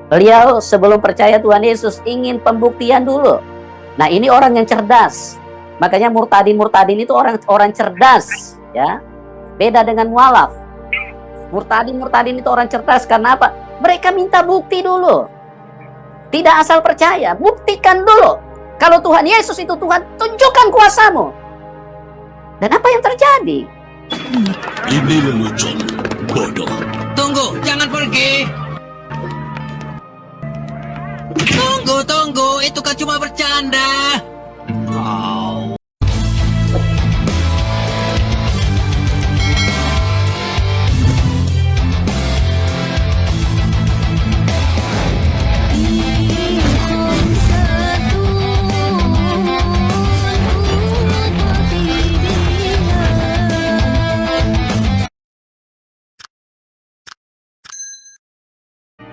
Beliau sebelum percaya Tuhan Yesus ingin pembuktian dulu. Nah, ini orang yang cerdas. Makanya murtadin itu orang cerdas, ya. Beda dengan mualaf. Murtadin itu orang cerdas karena apa? Mereka minta bukti dulu. Tidak asal percaya, buktikan dulu. Kalau Tuhan Yesus itu Tuhan, tunjukkan kuasamu. Dan apa yang terjadi? Ini lelucon bodoh. Tunggu, jangan pergi. Tunggu, itu kan cuma bercanda.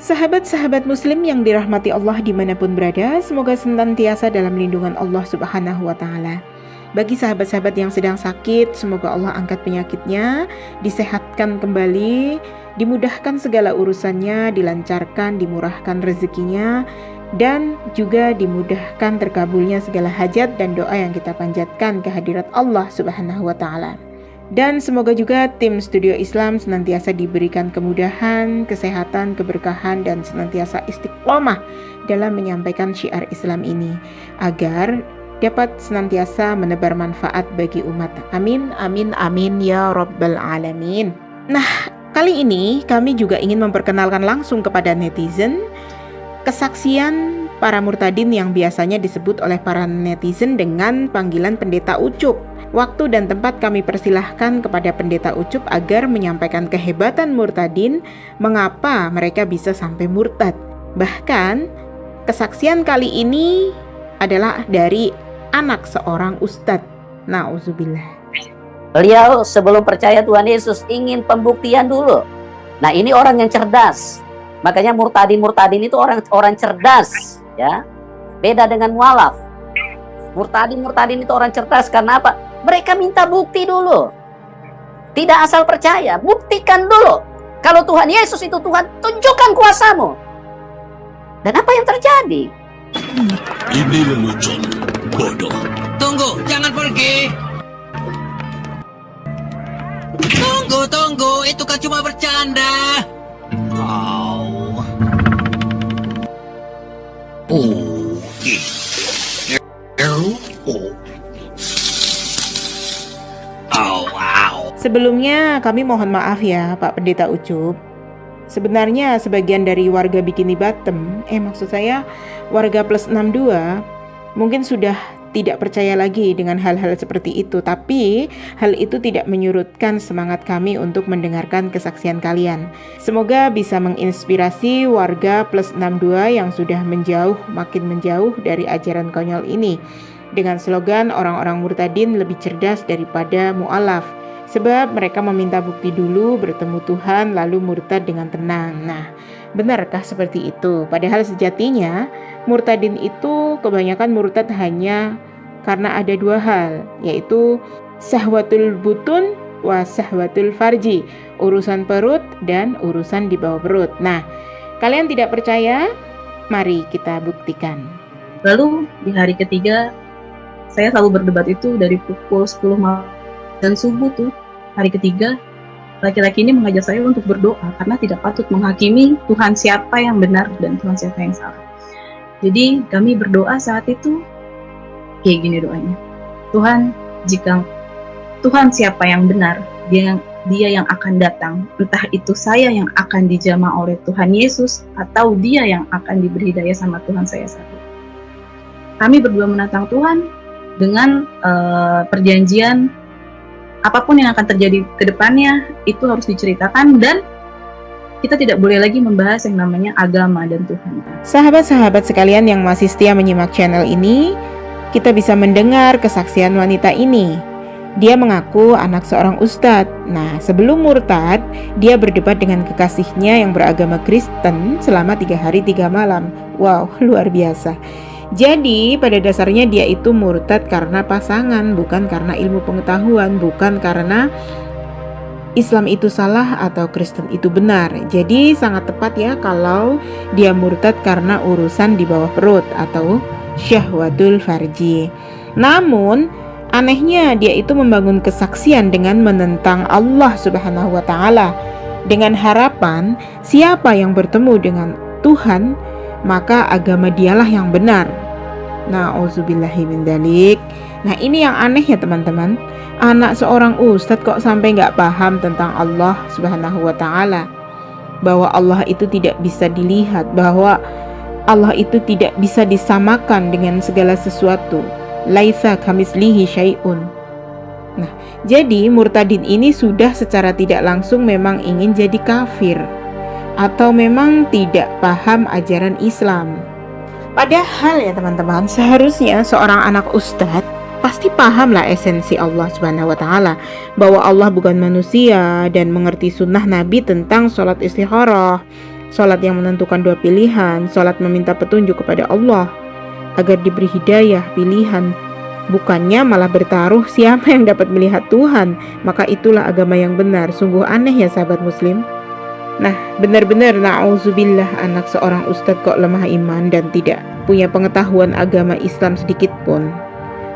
Sahabat-sahabat muslim yang dirahmati Allah dimanapun berada, semoga senantiasa dalam lindungan Allah Subhanahu wa Ta'ala. Bagi sahabat-sahabat yang sedang sakit, semoga Allah angkat penyakitnya, disehatkan kembali, dimudahkan segala urusannya, dilancarkan, dimurahkan rezekinya, dan juga dimudahkan terkabulnya segala hajat dan doa yang kita panjatkan ke hadirat Allah Subhanahu wa Ta'ala. Dan semoga juga tim Studio Islam senantiasa diberikan kemudahan, kesehatan, keberkahan, dan senantiasa istiqomah dalam menyampaikan syiar Islam ini, agar dapat senantiasa menebar manfaat bagi umat. Amin, amin, amin, ya Rabbal Alamin. Nah, kali ini kami juga ingin memperkenalkan langsung kepada netizen kesaksian para murtadin yang biasanya disebut oleh para netizen dengan panggilan Pendeta Ucup. Waktu dan tempat kami persilahkan kepada Pendeta Ucup agar menyampaikan kehebatan murtadin, mengapa mereka bisa sampai murtad. Bahkan, kesaksian kali ini adalah dari anak seorang ustadz. Nauzubillah. Beliau sebelum percaya Tuhan Yesus ingin pembuktian dulu. Nah, ini orang yang cerdas. Makanya murtadin itu orang cerdas, ya. Beda dengan mualaf. Murtadin itu orang cerdas karena apa? Mereka minta bukti dulu. Tidak asal percaya, buktikan dulu. Kalau Tuhan Yesus itu Tuhan, tunjukkan kuasamu. Dan apa yang terjadi? Ini lelucon bodoh. Tunggu, jangan pergi. Tunggu, itu kan cuma bercanda. Sebelumnya kami mohon maaf ya Pak Pendeta Ucup. Sebenarnya sebagian dari warga Bikini Bottom, maksud saya warga plus 62 mungkin sudah tidak percaya lagi dengan hal-hal seperti itu. Tapi hal itu tidak menyurutkan semangat kami untuk mendengarkan kesaksian kalian. Semoga bisa menginspirasi warga plus 62 yang sudah makin menjauh dari ajaran konyol ini. Dengan slogan orang-orang murtadin lebih cerdas daripada mu'alaf. Sebab mereka meminta bukti dulu bertemu Tuhan lalu murtad dengan tenang. Nah, benarkah seperti itu? Padahal sejatinya murtadin itu kebanyakan murtad hanya karena ada dua hal, yaitu syahwatul butun wa syahwatul farji, urusan perut dan urusan di bawah perut. Nah, kalian tidak percaya? Mari kita buktikan. Lalu di hari ketiga saya selalu berdebat itu dari pukul 10 malam dan subuh tuh. Hari ketiga, laki-laki ini mengajak saya untuk berdoa karena tidak patut menghakimi Tuhan siapa yang benar dan Tuhan siapa yang salah. Jadi kami berdoa saat itu kayak gini doanya. Tuhan, jika Tuhan siapa yang benar, dia yang akan datang, entah itu saya yang akan dijamah oleh Tuhan Yesus atau dia yang akan diberi hidayah sama Tuhan saya saat itu. Kami berdua menantang Tuhan dengan perjanjian apapun yang akan terjadi ke depannya itu harus diceritakan dan kita tidak boleh lagi membahas yang namanya agama dan Tuhan. Sahabat-sahabat sekalian yang masih setia menyimak channel ini, kita bisa mendengar kesaksian wanita ini. Dia mengaku anak seorang ustadz. Nah, sebelum murtad, dia berdebat dengan kekasihnya yang beragama Kristen selama 3 hari 3 malam. Wow, luar biasa. Jadi pada dasarnya dia itu murtad karena pasangan, bukan karena ilmu pengetahuan, bukan karena Islam itu salah atau Kristen itu benar. Jadi sangat tepat ya kalau dia murtad karena urusan di bawah perut atau syahwatul farji. Namun anehnya dia itu membangun kesaksian dengan menentang Allah Subhanahu wa taala dengan harapan siapa yang bertemu dengan Tuhan maka agama dialah yang benar. Na'udzubillahi min dzalik. Nah ini yang aneh ya teman-teman. Anak seorang ustadz kok sampai nggak paham tentang Allah Subhanahu wa ta'ala, bahwa Allah itu tidak bisa dilihat, bahwa Allah itu tidak bisa disamakan dengan segala sesuatu. Laisa kamislihi syai'un. Nah jadi murtadin ini sudah secara tidak langsung memang ingin jadi kafir, atau memang tidak paham ajaran Islam. Padahal ya teman-teman, seharusnya seorang anak ustadz pasti pahamlah esensi Allah Subhanahu wa taala, bahwa Allah bukan manusia, dan mengerti sunnah Nabi tentang sholat istikharah, sholat yang menentukan dua pilihan, sholat meminta petunjuk kepada Allah agar diberi hidayah pilihan, bukannya malah bertaruh siapa yang dapat melihat Tuhan, maka itulah agama yang benar. Sungguh aneh ya sahabat muslim. Nah benar-benar na'udzubillah, anak seorang ustadz kok lemah iman dan tidak punya pengetahuan agama Islam sedikit pun.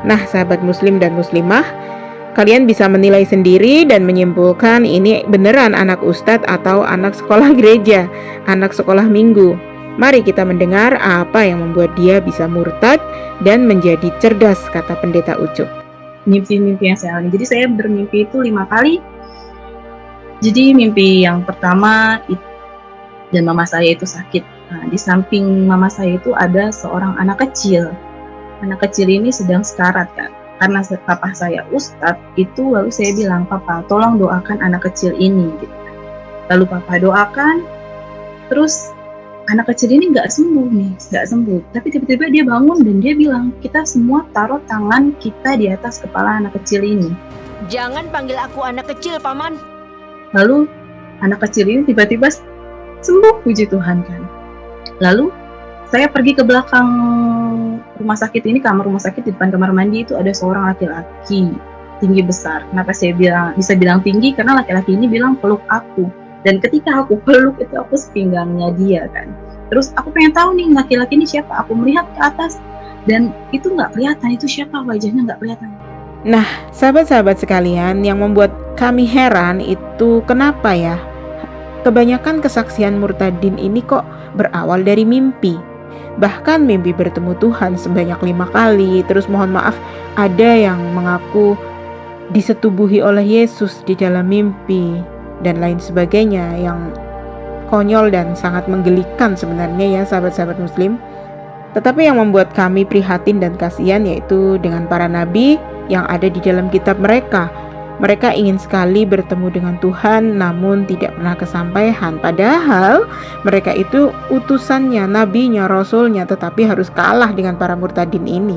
Nah sahabat muslim dan muslimah, kalian bisa menilai sendiri dan menyimpulkan ini beneran anak ustadz atau anak sekolah gereja, anak sekolah minggu. Mari kita mendengar apa yang membuat dia bisa murtad dan menjadi cerdas, kata pendeta Ucup. Mimpi-mimpi yang saya alami. Jadi saya bermimpi itu 5 kali. Jadi mimpi yang pertama dan mama saya itu sakit. Nah, di samping mama saya itu ada seorang anak kecil. Anak kecil ini sedang sekarat kan. Karena papa saya ustadz itu, lalu saya bilang, "Papa, tolong doakan anak kecil ini." Gitu. Lalu papa doakan, terus anak kecil ini nggak sembuh. Tapi tiba-tiba dia bangun dan dia bilang, "Kita semua taruh tangan kita di atas kepala anak kecil ini." Jangan panggil aku anak kecil, Paman. Lalu anak kecil ini tiba-tiba sembuh, puji Tuhan kan. Lalu saya pergi ke belakang rumah sakit ini, kamar rumah sakit, di depan kamar mandi itu ada seorang laki-laki tinggi besar. Kenapa saya bisa bilang tinggi? Karena laki-laki ini bilang peluk aku. Dan ketika aku peluk itu aku sepinggangnya dia kan. Terus aku pengen tahu nih laki-laki ini siapa. Aku melihat ke atas dan itu nggak kelihatan itu siapa, wajahnya nggak kelihatan. Nah sahabat-sahabat sekalian, yang membuat kami heran itu kenapa ya kebanyakan kesaksian murtadin ini kok berawal dari mimpi. Bahkan mimpi bertemu Tuhan sebanyak 5 kali. Terus mohon maaf, ada yang mengaku disetubuhi oleh Yesus di dalam mimpi dan lain sebagainya, yang konyol dan sangat menggelikan sebenarnya ya sahabat-sahabat muslim. Tetapi yang membuat kami prihatin dan kasihan yaitu dengan para nabi yang ada di dalam kitab mereka. Mereka ingin sekali bertemu dengan Tuhan namun tidak pernah kesampaian. Padahal mereka itu utusannya, nabinya, rasulnya, tetapi harus kalah dengan para murtadin ini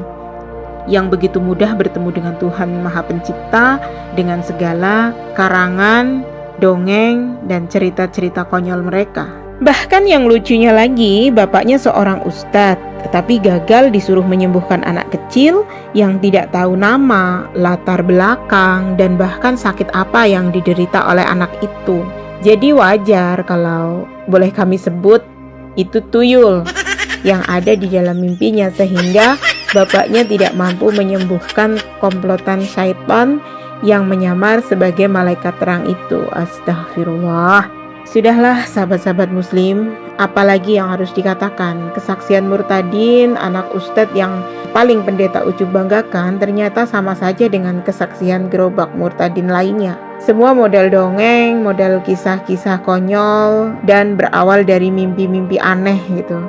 yang begitu mudah bertemu dengan Tuhan Maha Pencipta dengan segala karangan, dongeng, dan cerita-cerita konyol mereka. Bahkan yang lucunya lagi, bapaknya seorang ustadz, tetapi gagal disuruh menyembuhkan anak kecil yang tidak tahu nama, latar belakang, dan bahkan sakit apa yang diderita oleh anak itu. Jadi wajar kalau boleh kami sebut itu tuyul yang ada di dalam mimpinya, sehingga bapaknya tidak mampu menyembuhkan komplotan syaitan yang menyamar sebagai malaikat terang itu. Astagfirullah. Sudahlah sahabat-sahabat muslim, apalagi yang harus dikatakan. Kesaksian murtadin, anak ustadz yang paling pendeta Ucup banggakan, ternyata sama saja dengan kesaksian gerobak murtadin lainnya. Semua modal dongeng, modal kisah-kisah konyol, dan berawal dari mimpi-mimpi aneh gitu.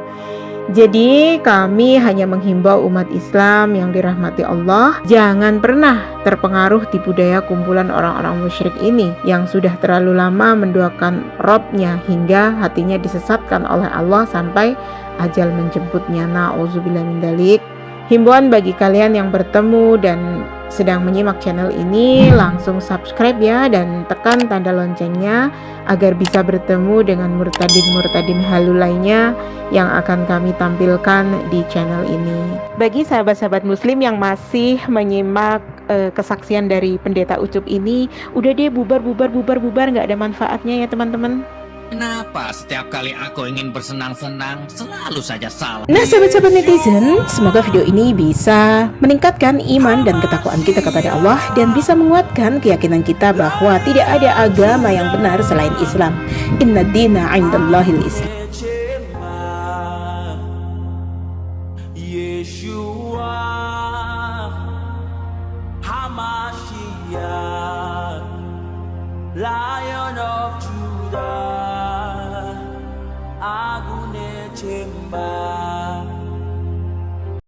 Jadi kami hanya menghimbau umat Islam yang dirahmati Allah, jangan pernah terpengaruh tipu daya kumpulan orang-orang musyrik ini yang sudah terlalu lama mendoakan Robnya hingga hatinya disesatkan oleh Allah sampai ajal menjemputnya. Na'udzubillah min dzalik. Himbauan bagi kalian yang bertemu dan sedang menyimak channel ini, langsung subscribe ya dan tekan tanda loncengnya agar bisa bertemu dengan murtadin-murtadin halu lainnya yang akan kami tampilkan di channel ini. Bagi sahabat-sahabat muslim yang masih menyimak kesaksian dari pendeta Ucup ini, udah deh bubar nggak ada manfaatnya ya teman-teman. Kenapa setiap kali aku ingin bersenang-senang selalu saja salah? Nah sahabat-sahabat netizen, semoga video ini bisa meningkatkan iman dan ketakwaan kita kepada Allah dan bisa menguatkan keyakinan kita bahwa tidak ada agama yang benar selain Islam. Inna dina 'indallahil Islam. Yeshua Hamashiach, Lion of Judah, Agune Chemba.